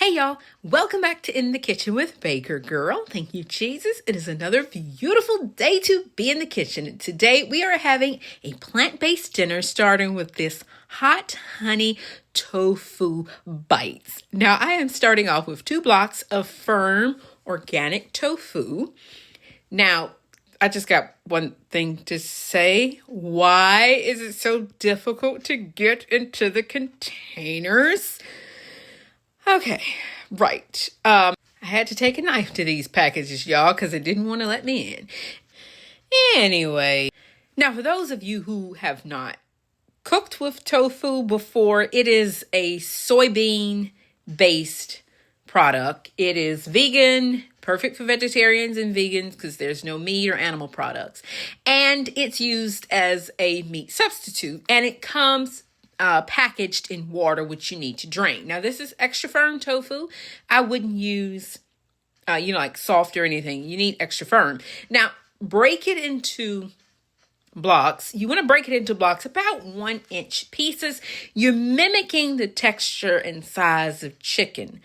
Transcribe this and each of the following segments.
Hey y'all, welcome back to In the Kitchen with Baker Girl. Thank you, Jesus. It is another beautiful day to be in the kitchen. Today we are having a plant-based dinner starting with this hot honey tofu bites. Now I am starting off with 2 blocks of firm organic tofu. Now, I just got one thing to say. Why is it so difficult to get into the containers? Okay, right. I had to take a knife to these packages, y'all, because it didn't want to let me in. Anyway, now for those of you who have not cooked with tofu before, it is a soybean-based product. It is vegan, perfect for vegetarians and vegans because there's no meat or animal products. And it's used as a meat substitute, and it comes packaged in water, which you need to drain. Now, this is extra firm tofu. I wouldn't use, like soft or anything. You need extra firm. Now, break it into blocks. You want to break it into blocks about 1-inch pieces. You're mimicking the texture and size of chicken.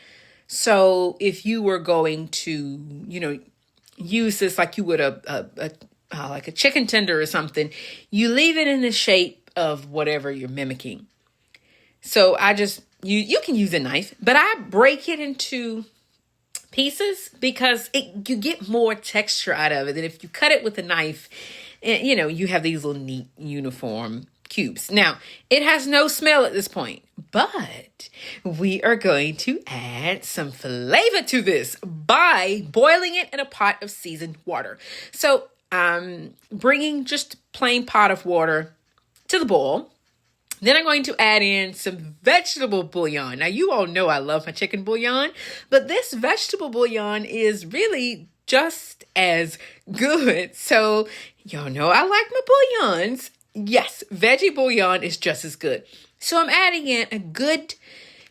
So if you were going to, use this like you would like a chicken tender or something, you leave it in the shape of whatever you're mimicking. So you can use a knife, but I break it into pieces because you get more texture out of it than if you cut it with a knife. And, you have these little neat uniform cubes. Now, it has no smell at this point, but we are going to add some flavor to this by boiling it in a pot of seasoned water. So I'm bringing just plain pot of water to the boil. Then I'm going to add in some vegetable bouillon. Now, you all know I love my chicken bouillon, but this vegetable bouillon is really just as good. So, y'all know I like my bouillons. Yes, veggie bouillon is just as good. So I'm adding in a good 1.5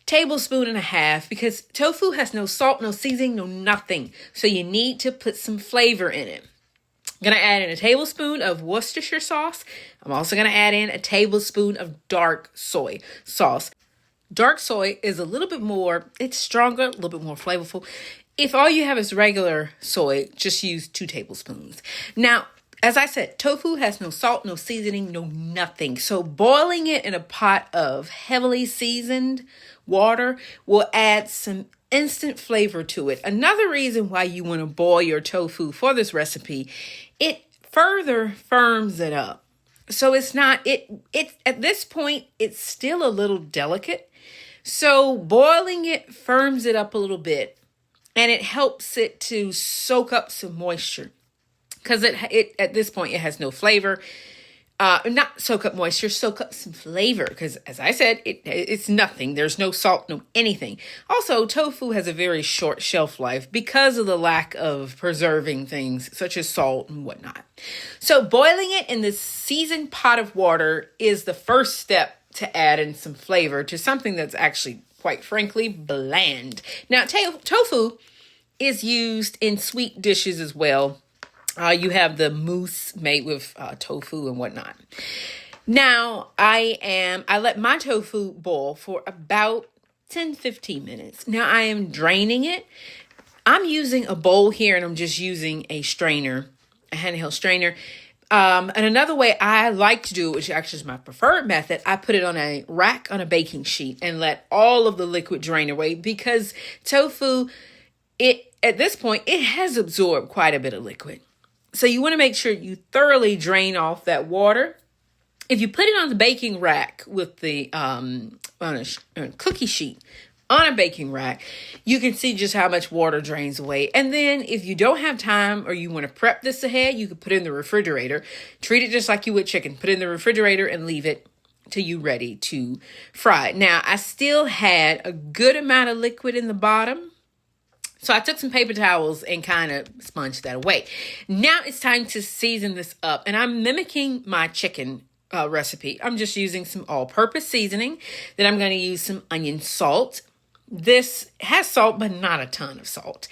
tablespoons because tofu has no salt, no seasoning, no nothing. So you need to put some flavor in it. I'm going to add in a tablespoon of Worcestershire sauce. I'm also going to add in a tablespoon of dark soy sauce. Dark soy is a little bit more, it's stronger, a little bit more flavorful. If all you have is regular soy, just use 2 tablespoons. Now, as I said, tofu has no salt, no seasoning, no nothing. So boiling it in a pot of heavily seasoned water will add some instant flavor to it. Another reason why you want to boil your tofu for this recipe, it further firms it up. So it's not, it at this point, it's still a little delicate. So boiling it firms it up a little bit and it helps it to soak up some moisture because it at this point, it has no flavor. Not soak up moisture, soak up some flavor. Because as I said, it's nothing. There's no salt, no anything. Also, tofu has a very short shelf life because of the lack of preserving things such as salt and whatnot. So boiling it in this seasoned pot of water is the first step to add in some flavor to something that's actually, quite frankly, bland. Now, tofu is used in sweet dishes as well. You have the mousse made with tofu and whatnot. Now, I let my tofu boil for about 10-15 minutes. Now, I am draining it. I'm using a bowl here, and I'm just using a strainer, a handheld strainer. And another way I like to do it, which actually is my preferred method, I put it on a rack on a baking sheet and let all of the liquid drain away because tofu, at this point, it has absorbed quite a bit of liquid. So you want to make sure you thoroughly drain off that water. If you put it on the baking rack with the on a cookie sheet on a baking rack, you can see just how much water drains away. And then if you don't have time or you want to prep this ahead, you can put it in the refrigerator. Treat it just like you would chicken. Put it in the refrigerator and leave it till you're ready to fry it. Now, I still had a good amount of liquid in the bottom. So I took some paper towels and kind of sponged that away. Now it's time to season this up. And I'm mimicking my chicken recipe. I'm just using some all-purpose seasoning. Then I'm going to use some onion salt. This has salt, but not a ton of salt.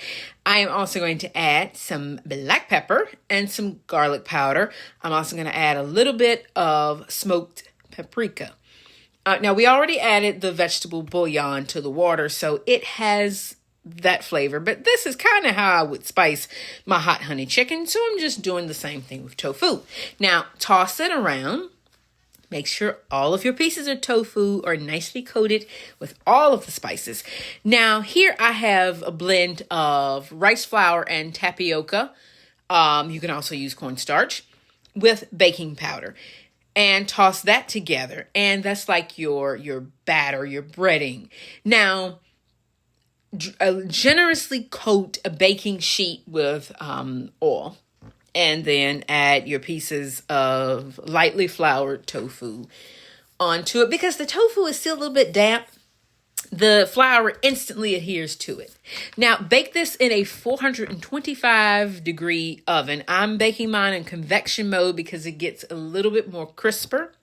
I am also going to add some black pepper and some garlic powder. I'm also going to add a little bit of smoked paprika. Now, we already added the vegetable bouillon to the water, so it has that flavor. But this is kind of how I would spice my hot honey chicken, so I'm just doing the same thing with tofu. Now, toss it around. Make sure all of your pieces of tofu are nicely coated with all of the spices. Now, here I have a blend of rice flour and tapioca. You can also use cornstarch with baking powder. And toss that together. And that's like your batter, your breading. Now, generously coat a baking sheet with oil. And then add your pieces of lightly floured tofu onto it. Because the tofu is still a little bit damp, the flour instantly adheres to it. Now, bake this in a 425-degree oven. I'm baking mine in convection mode because it gets a little bit more crisper.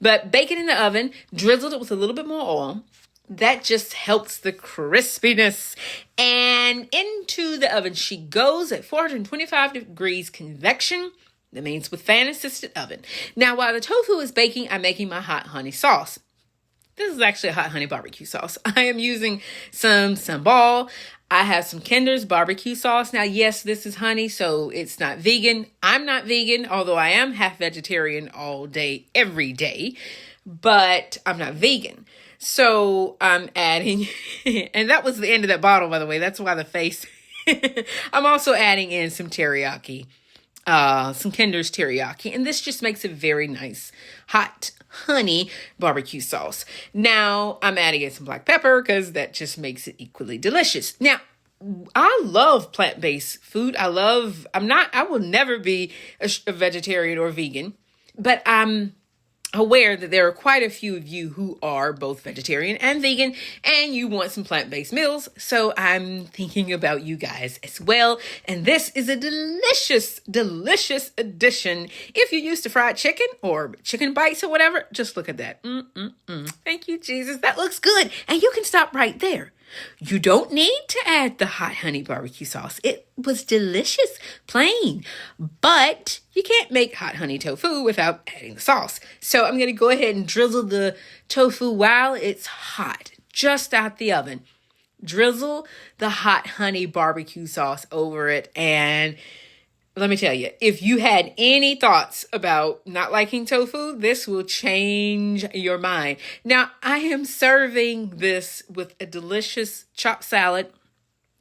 But bake it in the oven, drizzle it with a little bit more oil. That just helps the crispiness. And into the oven she goes at 425 degrees convection. That means with fan-assisted oven. Now, while the tofu is baking, I'm making my hot honey sauce. This is actually a hot honey barbecue sauce. I am using some sambal. I have some Kinder's barbecue sauce. Now, yes, this is honey, so it's not vegan. I'm not vegan, although I am half vegetarian all day, every day. But I'm not vegan. So I'm adding, and that was the end of that bottle, by the way. That's why the face. I'm also adding in some teriyaki, some Kinder's teriyaki. And this just makes a very nice hot honey barbecue sauce. Now I'm adding in some black pepper because that just makes it equally delicious. Now, I love plant-based food. I will never be a vegetarian or vegan, but I'm aware that there are quite a few of you who are both vegetarian and vegan, and you want some plant-based meals. So I'm thinking about you guys as well. And this is a delicious, delicious addition. If you're used to fried chicken or chicken bites or whatever, just look at that. Thank you, Jesus. That looks good. And you can stop right there. You don't need to add the hot honey barbecue sauce. It was delicious, plain. But you can't make hot honey tofu without adding the sauce. So I'm going to go ahead and drizzle the tofu while it's hot, just out the oven. Drizzle the hot honey barbecue sauce over it. And let me tell you, if you had any thoughts about not liking tofu, this will change your mind. Now, I am serving this with a delicious chopped salad.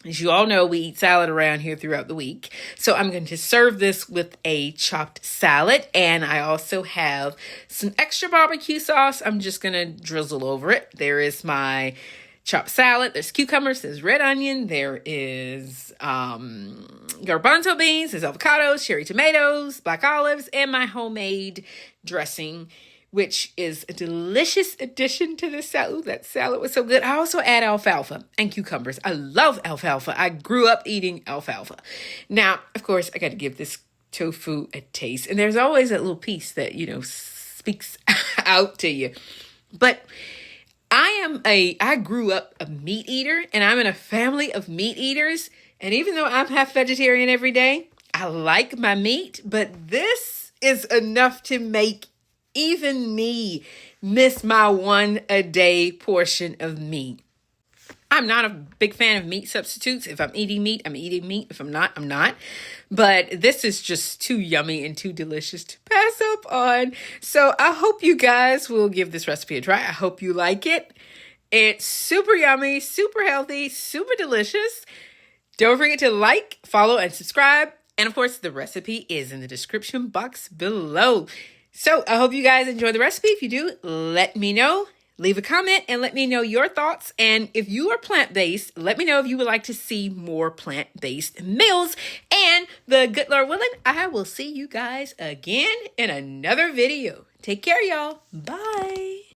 As you all know, we eat salad around here throughout the week. So I'm going to serve this with a chopped salad. And I also have some extra barbecue sauce. I'm just going to drizzle over it. There is my chopped salad. There's cucumbers, there's red onion, there is garbanzo beans, there's avocados, cherry tomatoes, black olives, and my homemade dressing, which is a delicious addition to the salad. Ooh, that salad was so good. I also add alfalfa and cucumbers. I love alfalfa. I grew up eating alfalfa. Now, of course, I got to give this tofu a taste. And there's always that little piece that, speaks out to you. But I grew up a meat eater, and I'm in a family of meat eaters. And even though I'm half vegetarian every day, I like my meat, but this is enough to make even me miss my one-a-day portion of meat. I'm not a big fan of meat substitutes. If I'm eating meat, I'm eating meat. If I'm not, I'm not. But this is just too yummy and too delicious to pass up on. So I hope you guys will give this recipe a try. I hope you like it. It's super yummy, super healthy, super delicious. Don't forget to like, follow, and subscribe. And of course, the recipe is in the description box below. So I hope you guys enjoy the recipe. If you do, let me know. Leave a comment and let me know your thoughts. And if you are plant-based, let me know if you would like to see more plant-based meals. And the good Lord willing, I will see you guys again in another video. Take care, y'all. Bye.